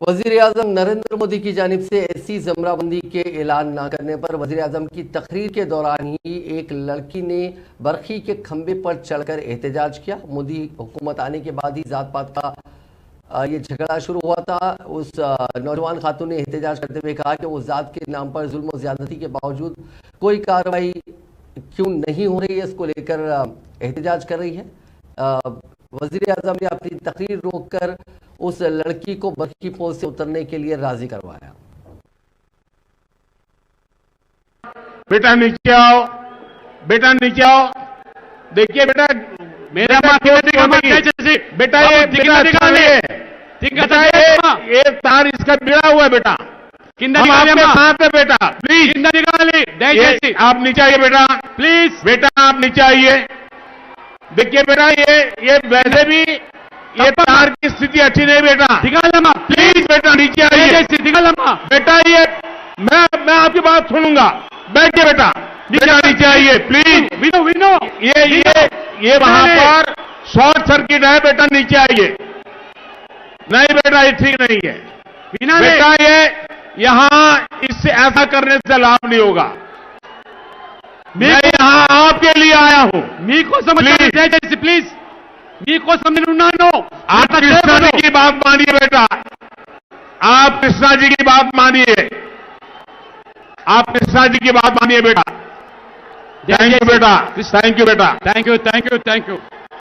वज़ीर-ए-आज़म नरेंद्र मोदी की जानिब से ऐसी ज़मराबंदी के ऐलान न करने पर वज़ीर-ए-आज़म की तकरीर के दौरान ही एक लड़की ने बरखी के खंबे पर चढ़कर एहतजाज किया। मोदी हुकूमत आने के बाद ही जात पात का ये झगड़ा शुरू हुआ था। उस नौजवान खातून ने एहतजाज करते हुए कहा कि वो जात के नाम पर जुल्म और ज़्यादती के बावजूद कोई कार्रवाई क्यों नहीं हो रही है, इसको लेकर एहतजाज कर रही है। वज़ीर-ए-आज़म ने अपनी तकरीर रोककर उस लड़की को बरखी पोल से उतरने के लिए राजी करवाया। बेटा नीचे आओ, बेटा नीचे आओ। देखिए बेटा, मेरा बेटा ये तार इसका बिड़ा हुआ है बेटा, हम आपके साथ है बेटा, प्लीज आप नीचे आइए बेटा, प्लीज बेटा आप नीचे आइए। देखिए बेटा, ये वैसे भी ये तार की स्थिति अच्छी नहीं बेटा, प्लीज बेटा नीचे आइए। बेटा ये मैं आपकी बात सुनूंगा, बैठिए बेटा, नीचे आइए प्लीज। विनो ये वहां पर शॉर्ट सर्किट है बेटा, नीचे आइए। नहीं बेटा ये ठीक नहीं है बेटा, ये यहां इससे ऐसा करने से लाभ नहीं होगा। मैं यहां आपके लिए आया हूं, प्लीज आप कृष्णा जी की बात मानिए बेटा, आप कृष्णा जी की बात मानिए, आप कृष्णा जी की बात मानिए बेटा। थैंक यू बेटा, थैंक यू बेटा, थैंक यू।